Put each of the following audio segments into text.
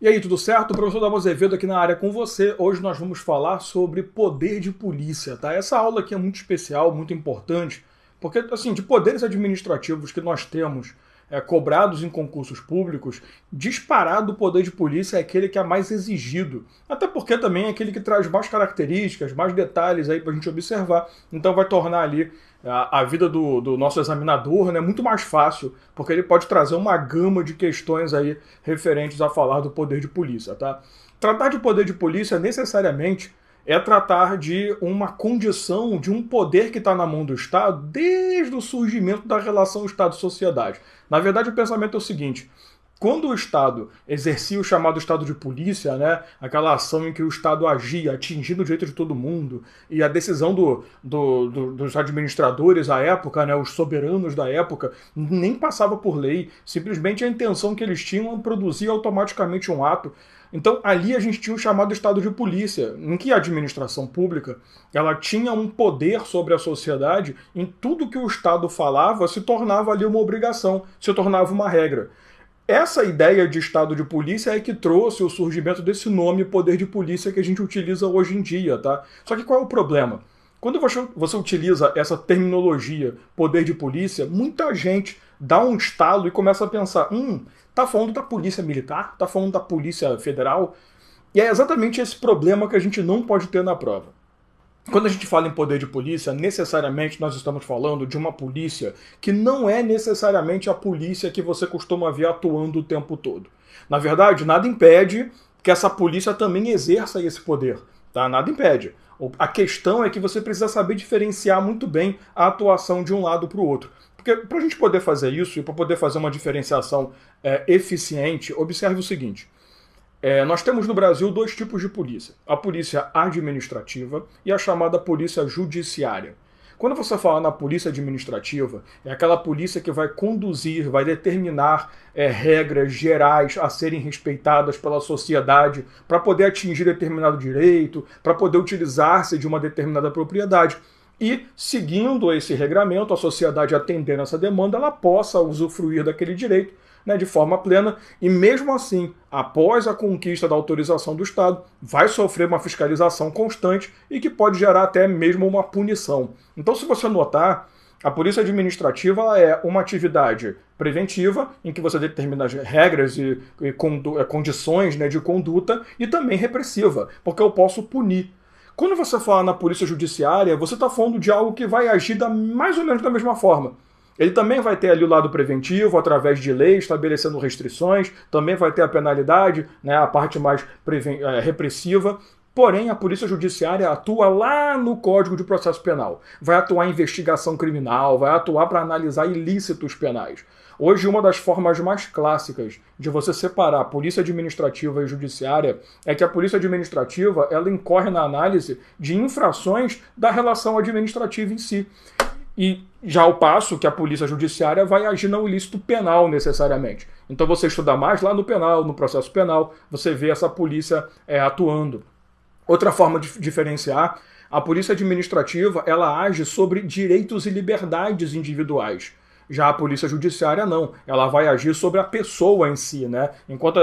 E aí, tudo certo? O professor Davo Azevedo aqui na área com você. Hoje nós vamos falar sobre poder de polícia, tá? Essa aula aqui é muito especial, muito importante, porque, assim, de poderes administrativos que nós temos cobrados em concursos públicos, disparado o poder de polícia é aquele que é mais exigido. Até porque também é aquele que traz mais características, mais detalhes aí pra gente observar. Então vai tornar ali a vida do nosso examinador, né, muito mais fácil, porque ele pode trazer uma gama de questões aí referentes a falar do poder de polícia, tá? Tratar de poder de polícia necessariamente é tratar de uma condição, de um poder que está na mão do Estado desde o surgimento da relação Estado-sociedade. Na verdade, o pensamento é o seguinte: quando o Estado exercia o chamado Estado de polícia, né, aquela ação em que o Estado agia, atingindo o direito de todo mundo, e a decisão dos administradores à época, né, os soberanos da época, nem passava por lei, simplesmente a intenção que eles tinham produzia automaticamente um ato. Então ali a gente tinha o chamado Estado de polícia, em que a administração pública ela tinha um poder sobre a sociedade, em tudo que o Estado falava se tornava ali uma obrigação, se tornava uma regra. Essa ideia de Estado de polícia é que trouxe o surgimento desse nome poder de polícia que a gente utiliza hoje em dia, tá? Só que qual é o problema? Quando você utiliza essa terminologia poder de polícia, muita gente dá um estalo e começa a pensar, tá falando da polícia militar? Tá falando da polícia federal? E é exatamente esse problema que a gente não pode ter na prova. Quando a gente fala em poder de polícia, necessariamente nós estamos falando de uma polícia que não é necessariamente a polícia que você costuma ver atuando o tempo todo. Na verdade, nada impede que essa polícia também exerça esse poder, tá? Nada impede. A questão é que você precisa saber diferenciar muito bem a atuação de um lado para o outro. Porque para a gente poder fazer isso e para poder fazer uma diferenciação eficiente, observe o seguinte. Nós temos no Brasil dois tipos de polícia. A polícia administrativa e a chamada polícia judiciária. Quando você fala na polícia administrativa, é aquela polícia que vai conduzir, vai determinar regras gerais a serem respeitadas pela sociedade para poder atingir determinado direito, para poder utilizar-se de uma determinada propriedade. E, seguindo esse regramento, a sociedade atendendo essa demanda, ela possa usufruir daquele direito, né, de forma plena, e mesmo assim, após a conquista da autorização do Estado, vai sofrer uma fiscalização constante e que pode gerar até mesmo uma punição. Então, se você notar, a polícia administrativa ela é uma atividade preventiva, em que você determina as regras e condições, né, de conduta, e também repressiva, porque eu posso punir. Quando você fala na polícia judiciária, você está falando de algo que vai agir mais ou menos da mesma forma. Ele também vai ter ali o lado preventivo, através de lei, estabelecendo restrições, também vai ter a penalidade, né, a parte mais repressiva. Porém, a polícia judiciária atua lá no Código de Processo Penal. Vai atuar em investigação criminal, vai atuar para analisar ilícitos penais. Hoje, uma das formas mais clássicas de você separar a polícia administrativa e judiciária é que a polícia administrativa ela incorre na análise de infrações da relação administrativa em si. E já ao passo que a polícia judiciária vai agir no ilícito penal necessariamente. Então você estuda mais lá no penal, no processo penal, você vê essa polícia atuando. Outra forma de diferenciar, a polícia administrativa ela age sobre direitos e liberdades individuais. Já a polícia judiciária não, ela vai agir sobre a pessoa em si, né? Enquanto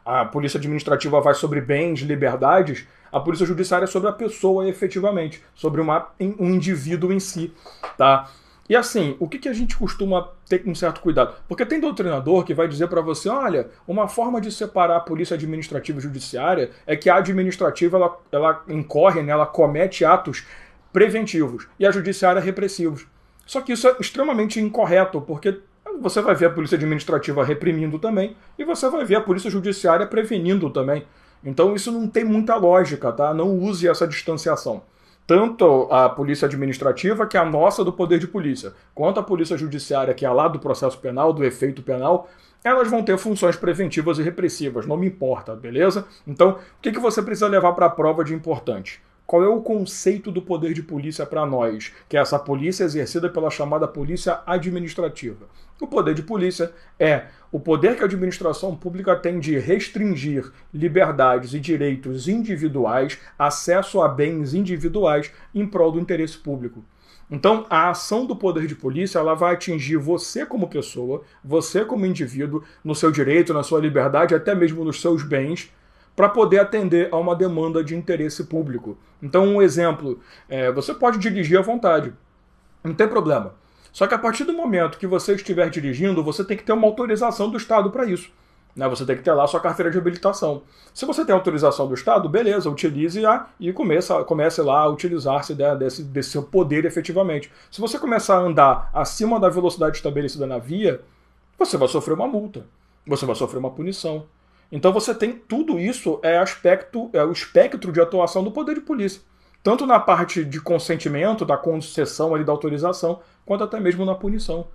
a polícia administrativa vai sobre bens, liberdades, a polícia judiciária é sobre a pessoa efetivamente, sobre um indivíduo em si, tá? E assim, o que a gente costuma ter um certo cuidado? Porque tem doutrinador que vai dizer para você, olha, uma forma de separar a polícia administrativa e judiciária é que a administrativa ela incorre, né, ela comete atos preventivos e a judiciária repressivos. Só que isso é extremamente incorreto, porque você vai ver a polícia administrativa reprimindo também e você vai ver a polícia judiciária prevenindo também. Então isso não tem muita lógica, tá? Não use essa distanciação. Tanto a polícia administrativa, que é a nossa do poder de polícia, quanto a polícia judiciária, que é a lá do processo penal, do efeito penal, elas vão ter funções preventivas e repressivas, não me importa, beleza? Então, o que você precisa levar para a prova de importante? Qual é o conceito do poder de polícia para nós, que é essa polícia exercida pela chamada polícia administrativa? O poder de polícia é o poder que a administração pública tem de restringir liberdades e direitos individuais, acesso a bens individuais em prol do interesse público. Então, a ação do poder de polícia, ela vai atingir você como pessoa, você como indivíduo, no seu direito, na sua liberdade, até mesmo nos seus bens, para poder atender a uma demanda de interesse público. Então, um exemplo, você pode dirigir à vontade, não tem problema. Só que a partir do momento que você estiver dirigindo, você tem que ter uma autorização do Estado para isso. Né? Você tem que ter lá a sua carteira de habilitação. Se você tem autorização do Estado, beleza, utilize-a e comece lá a utilizar-se desse seu poder efetivamente. Se você começar a andar acima da velocidade estabelecida na via, você vai sofrer uma multa, você vai sofrer uma punição. Então você tem tudo isso, é o espectro de atuação do poder de polícia. Tanto na parte de consentimento, da concessão ali, da autorização, quanto até mesmo na punição.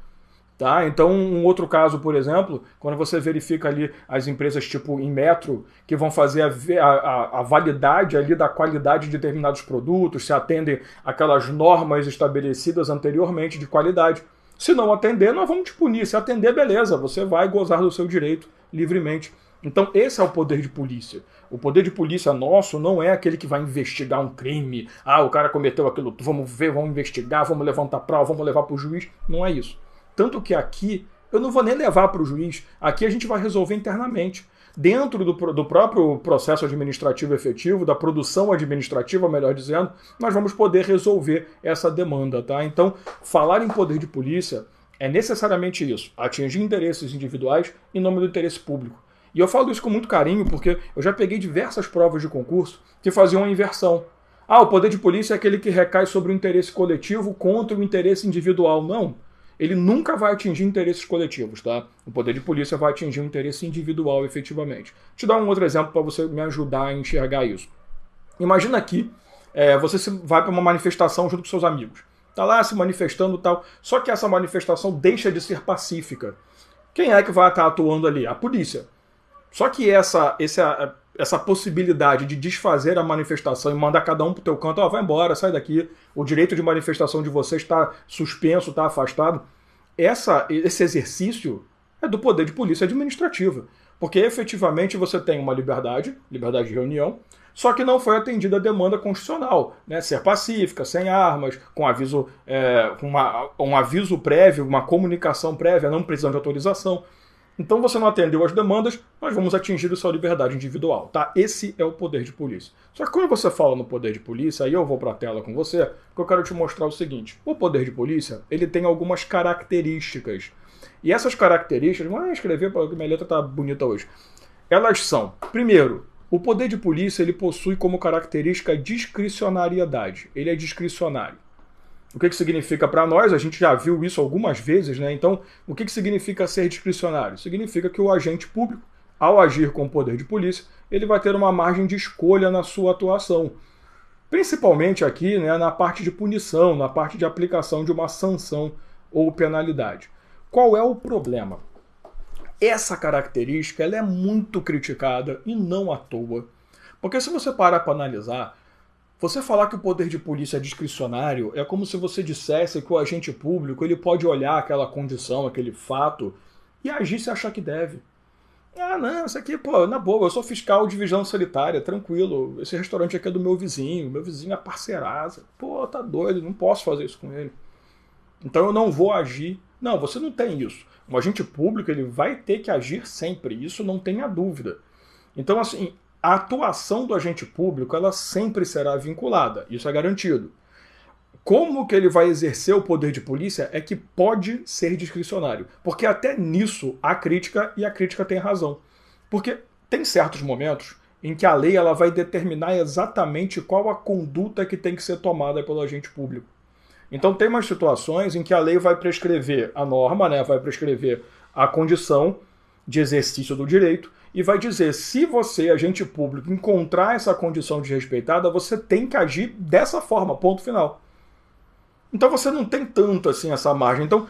Tá? Então, um outro caso, por exemplo, quando você verifica ali as empresas tipo Inmetro, que vão fazer a validade ali da qualidade de determinados produtos, se atendem aquelas normas estabelecidas anteriormente de qualidade. Se não atender, nós vamos te punir. Se atender, beleza, você vai gozar do seu direito livremente. Então, esse é o poder de polícia. O poder de polícia nosso não é aquele que vai investigar um crime. Ah, o cara cometeu aquilo, vamos ver, vamos investigar, vamos levantar prova, vamos levar para o juiz. Não é isso. Tanto que aqui, eu não vou nem levar para o juiz, aqui a gente vai resolver internamente. Dentro do próprio processo administrativo efetivo, da produção administrativa, melhor dizendo, nós vamos poder resolver essa demanda. Tá? Então, falar em poder de polícia é necessariamente isso, atingir interesses individuais em nome do interesse público. E eu falo isso com muito carinho porque eu já peguei diversas provas de concurso que faziam a inversão. Ah, o poder de polícia é aquele que recai sobre o interesse coletivo contra o interesse individual. Não. Ele nunca vai atingir interesses coletivos, tá? O poder de polícia vai atingir um interesse individual, efetivamente. Vou te dar um outro exemplo para você me ajudar a enxergar isso. Imagina aqui, você vai para uma manifestação junto com seus amigos. Tá lá se manifestando e tal, só que essa manifestação deixa de ser pacífica. Quem é que vai estar atuando ali? A polícia. Só que essa possibilidade de desfazer a manifestação e mandar cada um pro teu canto, vai embora, sai daqui, o direito de manifestação de vocês está suspenso, está afastado. Esse exercício é do poder de polícia administrativa, porque efetivamente você tem uma liberdade de reunião, só que não foi atendida a demanda constitucional, né? Ser pacífica, sem armas, com aviso, um aviso prévio, uma comunicação prévia, não precisando de autorização. Então você não atendeu as demandas, nós vamos atingir a sua liberdade individual, tá? Esse é o poder de polícia. Só que quando você fala no poder de polícia, aí eu vou para a tela com você, porque eu quero te mostrar o seguinte. O poder de polícia, ele tem algumas características. E essas características, vou escrever porque minha letra tá bonita hoje. Elas são, primeiro, o poder de polícia, ele possui como característica a discricionariedade. Ele é discricionário. O que significa para nós? A gente já viu isso algumas vezes, né? Então, o que significa ser discricionário? Significa que o agente público, ao agir com o poder de polícia, ele vai ter uma margem de escolha na sua atuação. Principalmente aqui, né, na parte de punição, na parte de aplicação de uma sanção ou penalidade. Qual é o problema? Essa característica ela é muito criticada e não à toa. Porque se você parar para analisar, você falar que o poder de polícia é discricionário é como se você dissesse que o agente público ele pode olhar aquela condição, aquele fato e agir se achar que deve. Ah, não, isso aqui, pô, na boa, eu sou fiscal de vigilância sanitária, tranquilo. Esse restaurante aqui é do meu vizinho é parceiraça. Pô, tá doido, não posso fazer isso com ele. Então eu não vou agir. Não, você não tem isso. Um agente público ele vai ter que agir sempre, isso não tenha dúvida. Então, assim, a atuação do agente público ela sempre será vinculada, isso é garantido. Como que ele vai exercer o poder de polícia é que pode ser discricionário. Porque até nisso há crítica e a crítica tem razão. Porque tem certos momentos em que a lei ela vai determinar exatamente qual a conduta que tem que ser tomada pelo agente público. Então tem umas situações em que a lei vai prescrever a norma, né, vai prescrever a condição de exercício do direito, e vai dizer, se você, agente público, encontrar essa condição desrespeitada, você tem que agir dessa forma, ponto final. Então você não tem tanto assim essa margem. Então,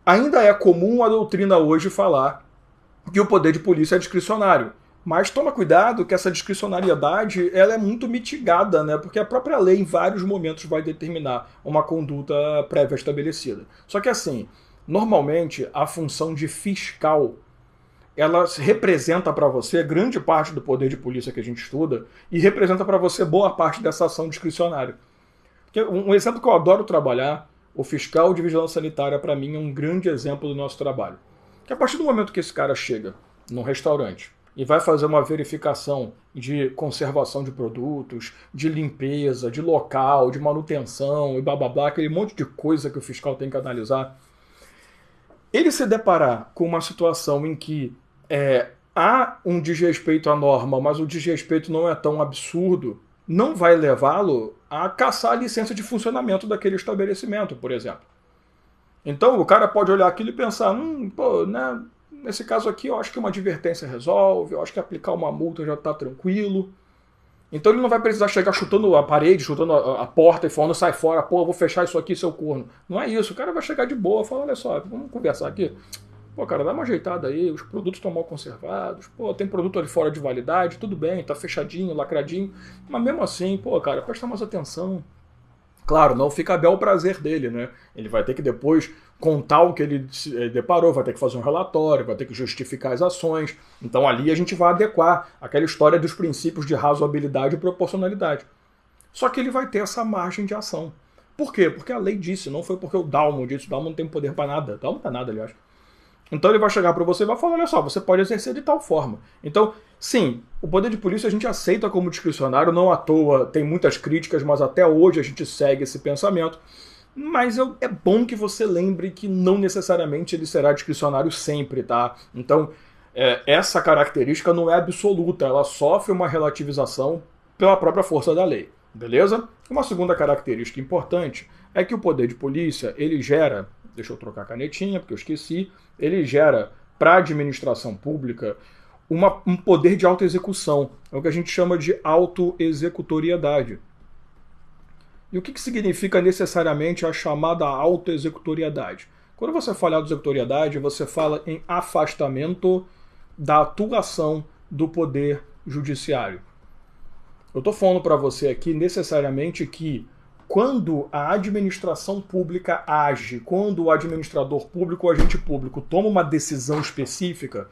ainda é comum a doutrina hoje falar que o poder de polícia é discricionário. Mas toma cuidado que essa discricionariedade ela é muito mitigada, né? Porque a própria lei em vários momentos vai determinar uma conduta prévia estabelecida. Só que assim, normalmente a função de fiscal ela representa para você grande parte do poder de polícia que a gente estuda e representa para você boa parte dessa ação discricionária. Um exemplo que eu adoro trabalhar, o fiscal de vigilância sanitária, para mim, é um grande exemplo do nosso trabalho. Que a partir do momento que esse cara chega num restaurante e vai fazer uma verificação de conservação de produtos, de limpeza, de local, de manutenção e blá blá blá, aquele monte de coisa que o fiscal tem que analisar, ele se deparar com uma situação em que há um desrespeito à norma, mas o desrespeito não é tão absurdo, não vai levá-lo a caçar a licença de funcionamento daquele estabelecimento, por exemplo. Então o cara pode olhar aquilo e pensar, pô, né, nesse caso aqui eu acho que uma advertência resolve, eu acho que aplicar uma multa já está tranquilo. Então ele não vai precisar chegar chutando a parede, chutando a porta e falando, sai fora, pô, eu vou fechar isso aqui, seu corno. Não é isso, o cara vai chegar de boa, falar, olha só, vamos conversar aqui. Pô, cara, dá uma ajeitada aí, os produtos estão mal conservados, pô, tem produto ali fora de validade, tudo bem, tá fechadinho, lacradinho, mas mesmo assim, pô, cara, presta mais atenção. Claro, não fica a bel prazer dele, né? Ele vai ter que depois contar o que ele deparou, vai ter que fazer um relatório, vai ter que justificar as ações. Então ali a gente vai adequar aquela história dos princípios de razoabilidade e proporcionalidade. Só que ele vai ter essa margem de ação. Por quê? Porque a lei disse, não foi porque o Dalmo disse. O Dalmo não tem poder para nada. O Dalmo não tá nada, aliás. Então ele vai chegar para você e vai falar, olha só, você pode exercer de tal forma. Então, sim, o poder de polícia a gente aceita como discricionário, não à toa, tem muitas críticas, mas até hoje a gente segue esse pensamento. Mas é bom que você lembre que não necessariamente ele será discricionário sempre, tá? Então, essa característica não é absoluta, ela sofre uma relativização pela própria força da lei, beleza? Uma segunda característica importante é que o poder de polícia, ele gera, deixa eu trocar a canetinha porque eu esqueci, ele gera para a administração pública um poder de autoexecução, é o que a gente chama de autoexecutoriedade. E o que significa necessariamente a chamada autoexecutoriedade? Quando você fala em autoexecutoriedade, você fala em afastamento da atuação do poder judiciário. Eu estou falando para você aqui necessariamente que quando a administração pública age, quando o administrador público ou agente público toma uma decisão específica,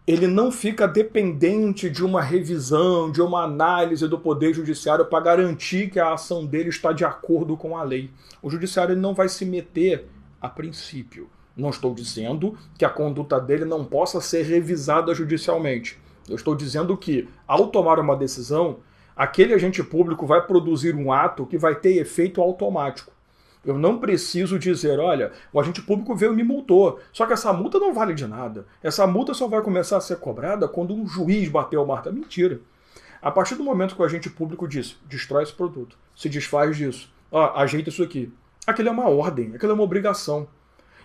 ele não fica dependente de uma revisão, de uma análise do Poder Judiciário para garantir que a ação dele está de acordo com a lei. O Judiciário ele não vai se meter a princípio. Não estou dizendo que a conduta dele não possa ser revisada judicialmente. Eu estou dizendo que, ao tomar uma decisão, aquele agente público vai produzir um ato que vai ter efeito automático. Eu não preciso dizer, olha, o agente público veio e me multou, só que essa multa não vale de nada. Essa multa só vai começar a ser cobrada quando um juiz bateu a marca. Mentira. A partir do momento que o agente público disse, destrói esse produto, se desfaz disso, ajeita isso aqui. Aquilo é uma ordem, aquilo é uma obrigação.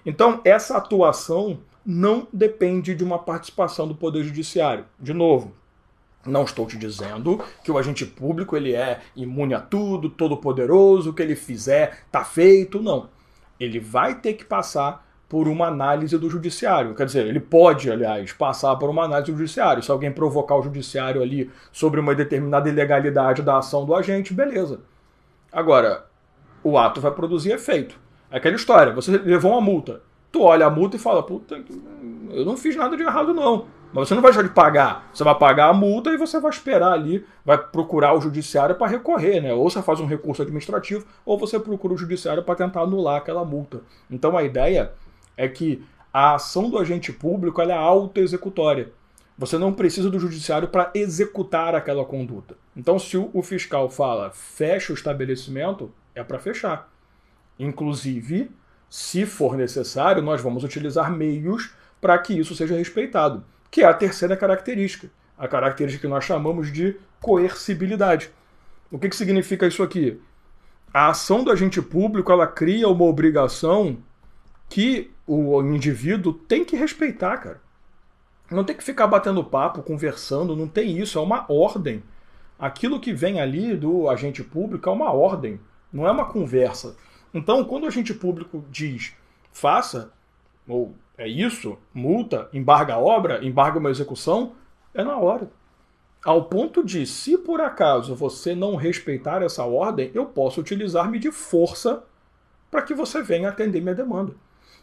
Então, essa atuação não depende de uma participação do Poder Judiciário. De novo, não estou te dizendo que o agente público ele é imune a tudo, todo poderoso, o que ele fizer está feito, não. Ele vai ter que passar por uma análise do judiciário. Quer dizer, ele pode, aliás, passar por uma análise do judiciário. Se alguém provocar o judiciário ali sobre uma determinada ilegalidade da ação do agente, beleza. Agora, o ato vai produzir efeito. É aquela história, você levou uma multa. Tu olha a multa e fala, puta, eu não fiz nada de errado não. Mas você não vai deixar de pagar. Você vai pagar a multa e você vai esperar ali, vai procurar o judiciário para recorrer, né? Ou você faz um recurso administrativo, ou você procura o judiciário para tentar anular aquela multa. Então a ideia é que a ação do agente público ela é autoexecutória. Você não precisa do judiciário para executar aquela conduta. Então se o fiscal fala fecha o estabelecimento, é para fechar. Inclusive, se for necessário, nós vamos utilizar meios para que isso seja respeitado. Que é a terceira característica. A característica que nós chamamos de coercibilidade. O que significa isso aqui? A ação do agente público ela cria uma obrigação que o indivíduo tem que respeitar, cara. Não tem que ficar batendo papo, conversando, não tem isso, é uma ordem. Aquilo que vem ali do agente público é uma ordem, não é uma conversa. Então, quando o agente público diz faça, ou é isso, multa, embarga a obra, embarga uma execução, é na hora. Ao ponto de, se por acaso você não respeitar essa ordem, eu posso utilizar-me de força para que você venha atender minha demanda.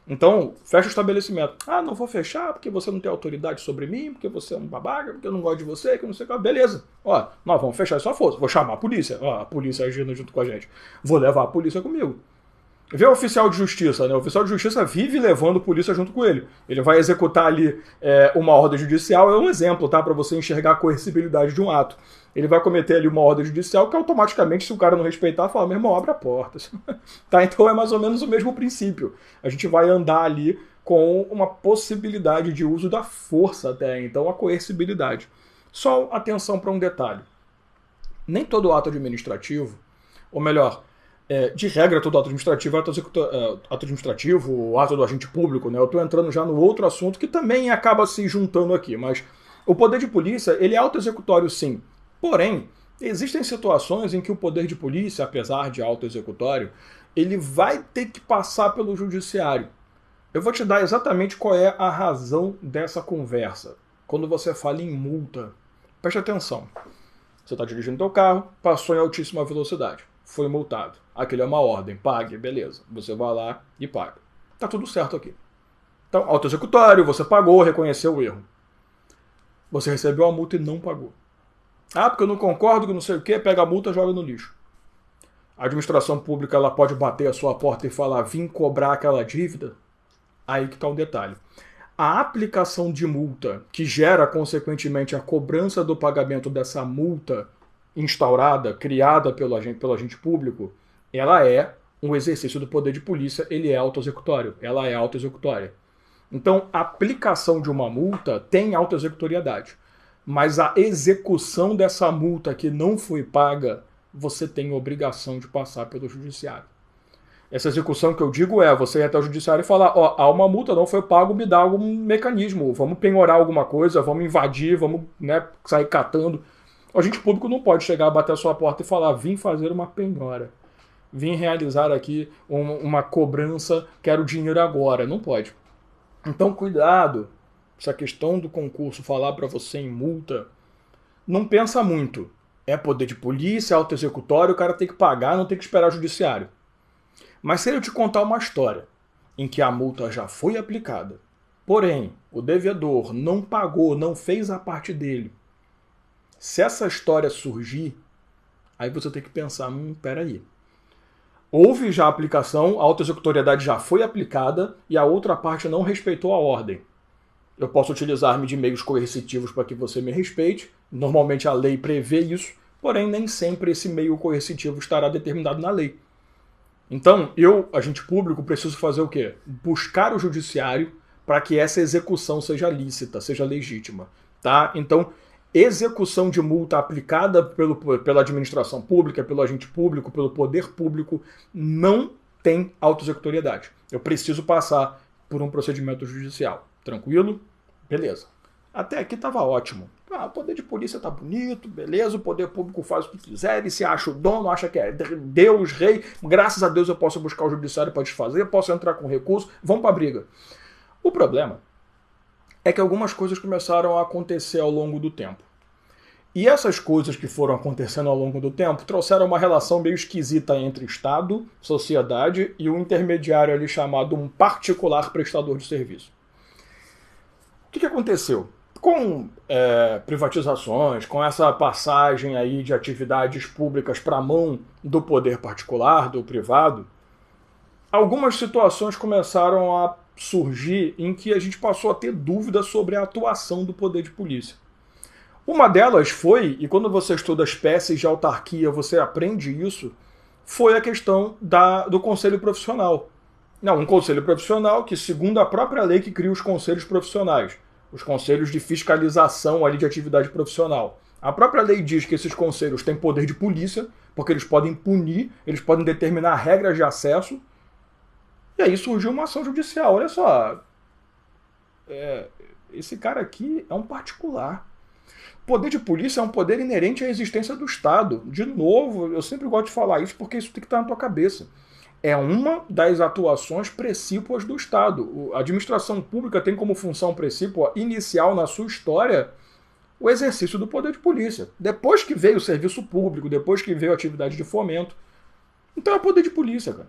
Então, fecha o estabelecimento. Ah, não vou fechar porque você não tem autoridade sobre mim, porque você é um babaca, porque eu não gosto de você, que eu não sei o que. Beleza. Ó, nós vamos fechar sua força. Vou chamar a polícia. Ó, a polícia agindo junto com a gente. Vou levar a polícia comigo. Vê o oficial de justiça, né? O oficial de justiça vive levando polícia junto com ele. Ele vai executar ali uma ordem judicial, é um exemplo, tá? Para você enxergar a coercibilidade de um ato. Ele vai cometer ali uma ordem judicial que automaticamente, se o cara não respeitar, fala, meu irmão, abre a porta. Tá? Então é mais ou menos o mesmo princípio. A gente vai andar ali com uma possibilidade de uso da força até, então a coercibilidade. Só atenção para um detalhe. Nem todo ato administrativo, ou melhor, de regra, todo ato administrativo é ato administrativo, ato do agente público, né? Eu estou entrando já no outro assunto que também acaba se juntando aqui, mas o poder de polícia, ele é auto-executório sim. Porém, existem situações em que o poder de polícia, apesar de auto-executório, ele vai ter que passar pelo judiciário. Eu vou te dar exatamente qual é a razão dessa conversa. Quando você fala em multa, preste atenção. Você está dirigindo teu carro, passou em altíssima velocidade, foi multado. Aquilo é uma ordem, pague, beleza. Você vai lá e paga. Tá tudo certo aqui. Então, auto-executório, você pagou, reconheceu o erro. Você recebeu a multa e não pagou. Ah, porque eu não concordo, que não sei o quê, pega a multa e joga no lixo. A administração pública ela pode bater a sua porta e falar, vim cobrar aquela dívida? Aí que está o detalhe. A aplicação de multa, que gera, consequentemente, a cobrança do pagamento dessa multa instaurada, criada pelo agente público, ela é um exercício do poder de polícia, ele é auto-executório, ela é auto-executória. Então, a aplicação de uma multa tem auto-executoriedade, mas a execução dessa multa que não foi paga, você tem obrigação de passar pelo judiciário. Essa execução que eu digo é você ir até o judiciário e falar, ó, há uma multa, não foi pago, me dá algum mecanismo, vamos penhorar alguma coisa, vamos invadir, vamos, né, sair catando. O agente público não pode chegar, bater a sua porta e falar, vim fazer uma penhora, vim realizar aqui uma cobrança, quero dinheiro agora. Não pode. Então, cuidado, essa questão do concurso falar para você em multa, não pensa muito. É poder de polícia, auto-executório, o cara tem que pagar, não tem que esperar o judiciário. Mas se eu te contar uma história em que a multa já foi aplicada, porém o devedor não pagou, não fez a parte dele, se essa história surgir, aí você tem que pensar, peraí. Houve já a aplicação, a auto-executoriedade já foi aplicada e a outra parte não respeitou a ordem. Eu posso utilizar-me de meios coercitivos para que você me respeite, normalmente a lei prevê isso, porém nem sempre esse meio coercitivo estará determinado na lei. Então, agente público, preciso fazer o quê? Buscar o judiciário para que essa execução seja lícita, seja legítima. Tá? Então, execução de multa aplicada pela administração pública, pelo agente público, pelo poder público, não tem auto-executoriedade. Eu preciso passar por um procedimento judicial. Tranquilo? Beleza. Até aqui estava ótimo. O poder de polícia tá bonito, beleza, o poder público faz o que quiser, ele se acha o dono, acha que é Deus, rei, graças a Deus eu posso buscar o judiciário para desfazer, posso entrar com recurso, vamos para a briga. O problema é que algumas coisas começaram a acontecer ao longo do tempo. E essas coisas que foram acontecendo ao longo do tempo trouxeram uma relação meio esquisita entre Estado, sociedade e um intermediário ali chamado um particular prestador de serviço. O que aconteceu? Com privatizações, com essa passagem aí de atividades públicas para a mão do poder particular, do privado, algumas situações começaram a surgir em que a gente passou a ter dúvidas sobre a atuação do poder de polícia. Uma delas foi, e quando você estuda espécies de autarquia, você aprende isso, foi a questão do conselho profissional. Não, um conselho profissional que, segundo a própria lei que cria os conselhos profissionais, os conselhos de fiscalização ali de atividade profissional. A própria lei diz que esses conselhos têm poder de polícia, porque eles podem punir, eles podem determinar regras de acesso. E aí surgiu uma ação judicial. Olha só, esse cara aqui é um particular. O poder de polícia é um poder inerente à existência do Estado. De novo, eu sempre gosto de falar isso porque isso tem que estar na tua cabeça. É uma das atuações precípuas do Estado. A administração pública tem como função precípua inicial na sua história o exercício do poder de polícia. Depois que veio o serviço público, depois que veio a atividade de fomento. Então é poder de polícia, cara.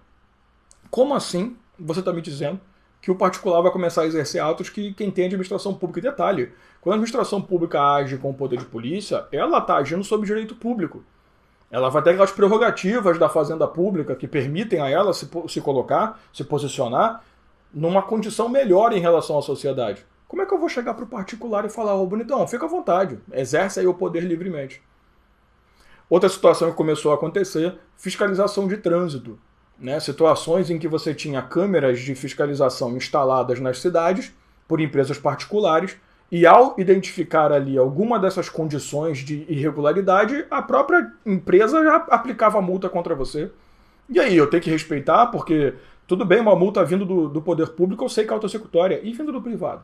Como assim você está me dizendo que o particular vai começar a exercer atos que quem tem administração pública. E detalhe, quando a administração pública age com o poder de polícia, ela está agindo sob direito público. Ela vai ter aquelas prerrogativas da fazenda pública que permitem a ela se colocar, se posicionar numa condição melhor em relação à sociedade. Como é que eu vou chegar para o particular e falar, ô bonitão, fica à vontade, exerce aí o poder livremente? Outra situação que começou a acontecer, fiscalização de trânsito. Né? Situações em que você tinha câmeras de fiscalização instaladas nas cidades por empresas particulares e ao identificar ali alguma dessas condições de irregularidade, a própria empresa já aplicava multa contra você. E aí, eu tenho que respeitar, porque tudo bem, uma multa vindo do poder público, eu sei que é autoexecutória, e vindo do privado.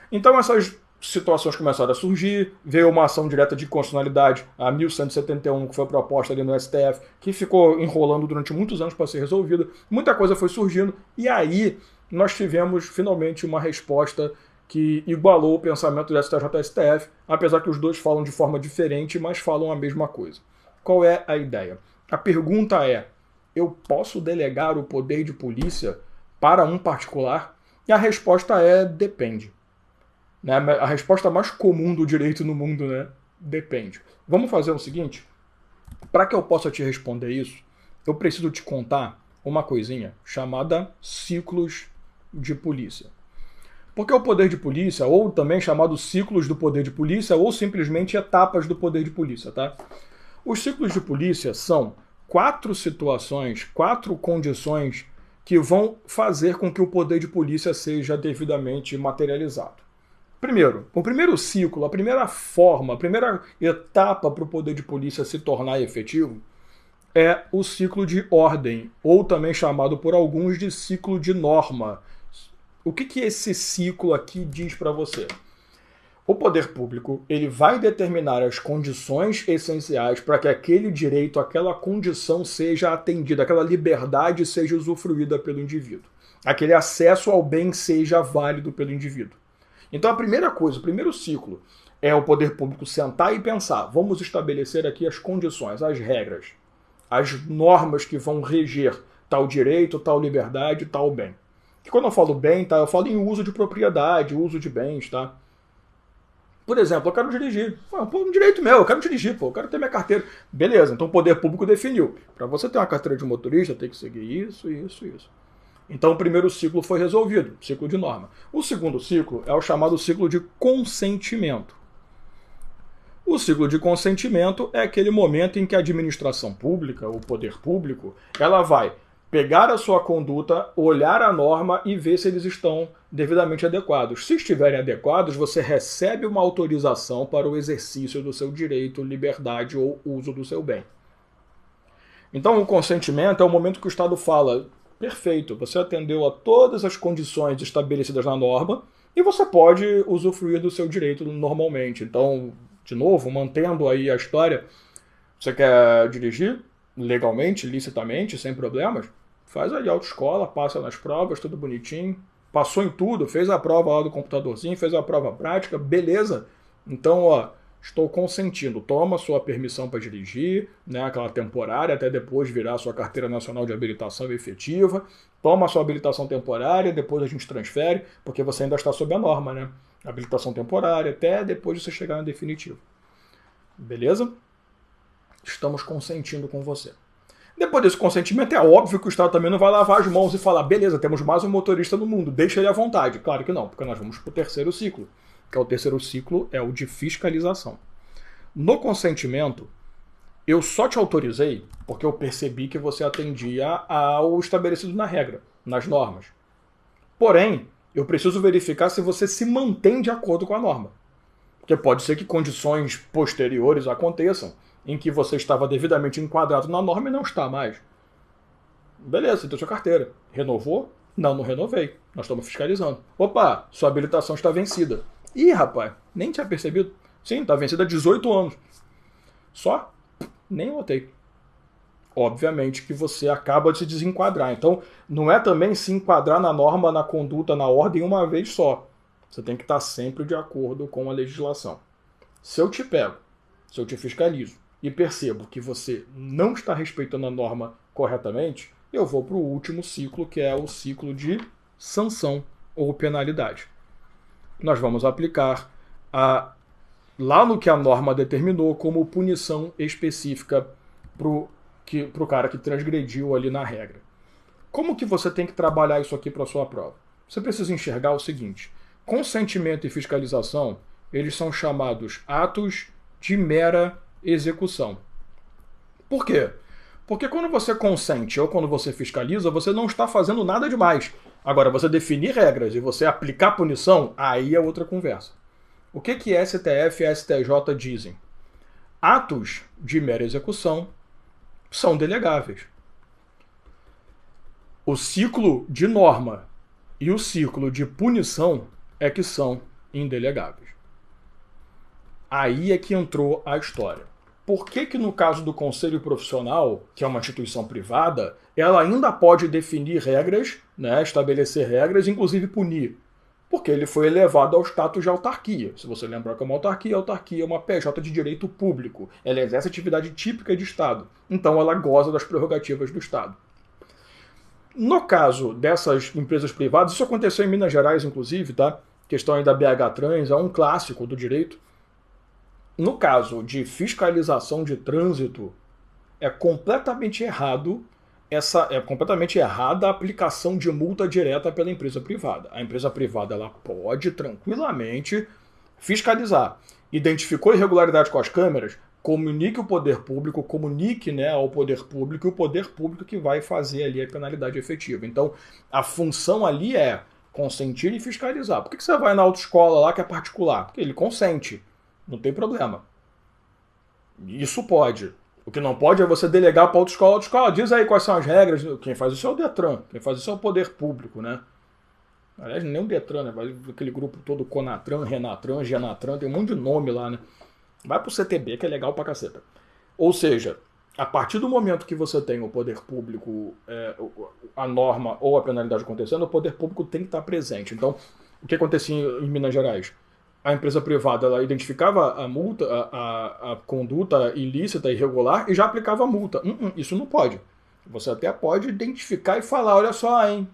Então essas situações começaram a surgir, veio uma ação direta de constitucionalidade, a 1171, que foi proposta ali no STF, que ficou enrolando durante muitos anos para ser resolvida, muita coisa foi surgindo, e aí nós tivemos finalmente uma resposta que igualou o pensamento do STJ e STF, apesar que os dois falam de forma diferente, mas falam a mesma coisa. Qual é a ideia? A pergunta é, eu posso delegar o poder de polícia para um particular? E a resposta é, depende. Né? A resposta mais comum do direito no mundo, né? Depende. Vamos fazer o seguinte? Para que eu possa te responder isso, eu preciso te contar uma coisinha chamada ciclos de polícia. Porque o poder de polícia, ou também chamado ciclos do poder de polícia, ou simplesmente etapas do poder de polícia, tá? Os ciclos de polícia são 4 situações, 4 condições que vão fazer com que o poder de polícia seja devidamente materializado. Primeiro, o primeiro ciclo, a primeira forma, a primeira etapa para o poder de polícia se tornar efetivo é o ciclo de ordem, ou também chamado por alguns de ciclo de norma. O que esse ciclo aqui diz para você? O poder público ele vai determinar as condições essenciais para que aquele direito, aquela condição seja atendida, aquela liberdade seja usufruída pelo indivíduo, aquele acesso ao bem seja válido pelo indivíduo. Então a primeira coisa, o primeiro ciclo é o poder público sentar e pensar, vamos estabelecer aqui as condições, as regras, as normas que vão reger tal direito, tal liberdade, tal bem. E quando eu falo bem, tá, eu falo em uso de propriedade, uso de bens, tá? Por exemplo, eu quero dirigir. Pô, um direito meu, eu quero dirigir, pô, eu quero ter minha carteira. Beleza, então o poder público definiu. Para você ter uma carteira de motorista, tem que seguir isso, isso, isso. Então o primeiro ciclo foi resolvido, ciclo de norma. O segundo ciclo é o chamado ciclo de consentimento. O ciclo de consentimento é aquele momento em que a administração pública, o poder público, ela vai pegar a sua conduta, olhar a norma e ver se eles estão devidamente adequados. Se estiverem adequados, você recebe uma autorização para o exercício do seu direito, liberdade ou uso do seu bem. Então o consentimento é o momento que o Estado fala, perfeito, você atendeu a todas as condições estabelecidas na norma e você pode usufruir do seu direito normalmente. Então, de novo, mantendo aí a história, você quer dirigir legalmente, licitamente, sem problemas? Faz aí autoescola, passa nas provas, tudo bonitinho, passou em tudo, fez a prova lá do computadorzinho, fez a prova prática, beleza. Então, ó, estou consentindo, toma sua permissão para dirigir, né, aquela temporária, até depois virar sua carteira nacional de habilitação efetiva, toma sua habilitação temporária, depois a gente transfere, porque você ainda está sob a norma, né? Habilitação temporária, até depois de você chegar no definitivo. Beleza? Estamos consentindo com você. Depois desse consentimento, é óbvio que o Estado também não vai lavar as mãos e falar, beleza, temos mais um motorista no mundo, deixa ele à vontade. Claro que não, porque nós vamos para o terceiro ciclo, que é o terceiro ciclo, é o de fiscalização. No consentimento, eu só te autorizei porque eu percebi que você atendia ao estabelecido na regra, nas normas. Porém, eu preciso verificar se você se mantém de acordo com a norma. Porque pode ser que condições posteriores aconteçam em que você estava devidamente enquadrado na norma e não está mais. Beleza, você tem sua carteira. Renovou? Não, não renovei. Nós estamos fiscalizando. Opa, sua habilitação está vencida. Ih, rapaz, nem tinha percebido. Sim, está vencida há 18 anos. Só? Nem notei. Obviamente que você acaba de se desenquadrar. Então, não é também se enquadrar na norma, na conduta, na ordem uma vez só. Você tem que estar sempre de acordo com a legislação. Se eu te pego, se eu te fiscalizo e percebo que você não está respeitando a norma corretamente, eu vou para o último ciclo, que é o ciclo de sanção ou penalidade. Nós vamos aplicar lá no que a norma determinou como punição específica para o cara que transgrediu ali na regra. Como que você tem que trabalhar isso aqui para a sua prova? Você precisa enxergar o seguinte: consentimento e fiscalização, eles são chamados atos de mera execução. Por quê? Porque quando você consente ou quando você fiscaliza, você não está fazendo nada demais. Agora, você definir regras e você aplicar punição, aí é outra conversa. O que STF e STJ dizem? Atos de mera execução são delegáveis. O ciclo de norma e o ciclo de punição é que são indelegáveis. Aí é que entrou a história. Por que no caso do conselho profissional, que é uma instituição privada, ela ainda pode definir regras, né, estabelecer regras, inclusive punir? Porque ele foi elevado ao status de autarquia. Se você lembrar que é uma autarquia, a autarquia é uma PJ de direito público. Ela exerce atividade típica de Estado. Então ela goza das prerrogativas do Estado. No caso dessas empresas privadas, isso aconteceu em Minas Gerais, inclusive, tá? Questão aí da BH Trans, é um clássico do direito. No caso de fiscalização de trânsito, é completamente errada a aplicação de multa direta pela empresa privada. A empresa privada ela pode tranquilamente fiscalizar. Identificou irregularidade com as câmeras, comunique o poder público, comunique, né, ao poder público, e o poder público que vai fazer ali a penalidade efetiva. Então, a função ali é consentir e fiscalizar. Por que você vai na autoescola lá que é particular? Porque ele consente. Não tem problema. Isso pode. O que não pode é você delegar para a autoescola. Diz aí quais são as regras. Quem faz isso é o Detran. Quem faz isso é o poder público, né? Aliás, nem o Detran, né? Vai aquele grupo todo Conatran, Renatran, Genatran, tem um monte de nome lá, né? Vai pro CTB, que é legal pra caceta. Ou seja, a partir do momento que você tem o poder público, a norma ou a penalidade acontecendo, o poder público tem que estar presente. Então, o que acontecia em Minas Gerais? A empresa privada ela identificava a multa, a conduta ilícita, irregular, e já aplicava a multa. Isso não pode. Você até pode identificar e falar, olha só, hein,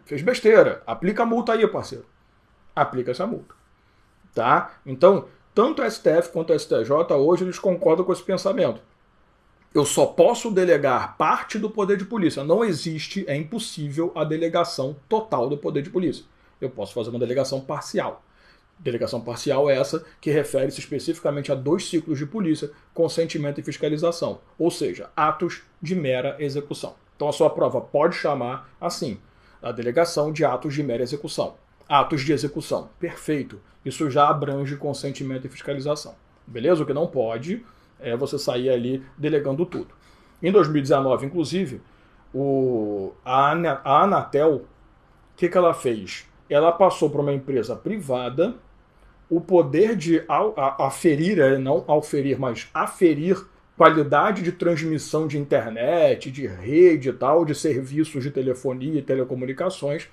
fez besteira, aplica a multa aí, parceiro. Aplica essa multa. Tá? Então, tanto o STF quanto o STJ hoje eles concordam com esse pensamento. Eu só posso delegar parte do poder de polícia. Não existe, é impossível a delegação total do poder de polícia. Eu posso fazer uma delegação parcial. Delegação parcial é essa que refere-se especificamente a 2 ciclos de polícia, consentimento e fiscalização, ou seja, atos de mera execução. Então a sua prova pode chamar assim, a delegação de atos de mera execução. Atos de execução, perfeito. Isso já abrange consentimento e fiscalização. Beleza? O que não pode é você sair ali delegando tudo. Em 2019, inclusive, a Anatel, o que ela fez? Ela passou para uma empresa privada o poder de aferir, não auferir, mas aferir qualidade de transmissão de internet, de rede e tal, de serviços de telefonia e telecomunicações,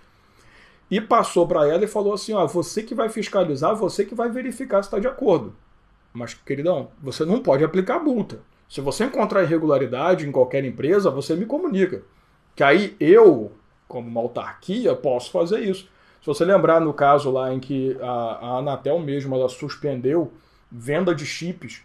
e passou para ela e falou assim, ó, você que vai fiscalizar, você que vai verificar se está de acordo. Mas, queridão, você não pode aplicar multa. Se você encontrar irregularidade em qualquer empresa, você me comunica. Que aí eu, como uma autarquia, posso fazer isso. Se você lembrar no caso lá em que a Anatel mesmo ela suspendeu venda de chips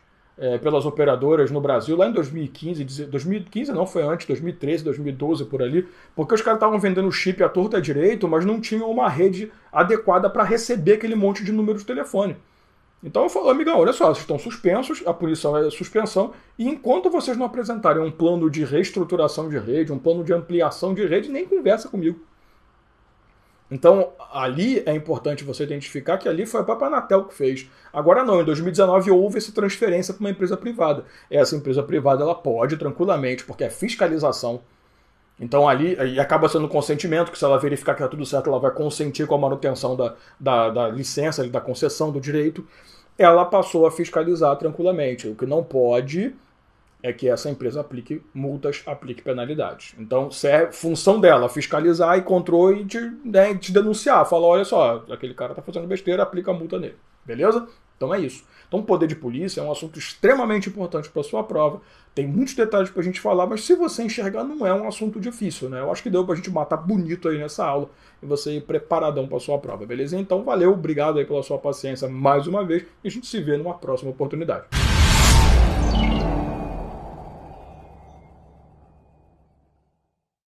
pelas operadoras no Brasil, lá em 2015, 2015 não, foi antes, 2013, 2012 por ali, porque os caras estavam vendendo chip à torta e à direito, mas não tinham uma rede adequada para receber aquele monte de número de telefone. Então eu falo, amigão, olha só, vocês estão suspensos, a punição é suspensão, e enquanto vocês não apresentarem um plano de reestruturação de rede, um plano de ampliação de rede, nem conversa comigo. Então, ali é importante você identificar que ali foi a própria Anatel que fez. Agora não, em 2019 houve essa transferência para uma empresa privada. Essa empresa privada ela pode tranquilamente, porque é fiscalização. Então ali e acaba sendo consentimento, que se ela verificar que está tudo certo, ela vai consentir com a manutenção da licença, da concessão do direito. Ela passou a fiscalizar tranquilamente. O que não pode é que essa empresa aplique multas, aplique penalidades. Então, é função dela fiscalizar e controle e te denunciar. Falar, olha só, aquele cara está fazendo besteira, aplica a multa nele. Beleza? Então é isso. Então o poder de polícia é um assunto extremamente importante para a sua prova. Tem muitos detalhes para a gente falar, mas se você enxergar, não é um assunto difícil, né? Eu acho que deu para a gente matar bonito aí nessa aula e você ir preparadão para a sua prova, beleza? Então valeu, obrigado aí pela sua paciência mais uma vez e a gente se vê numa próxima oportunidade.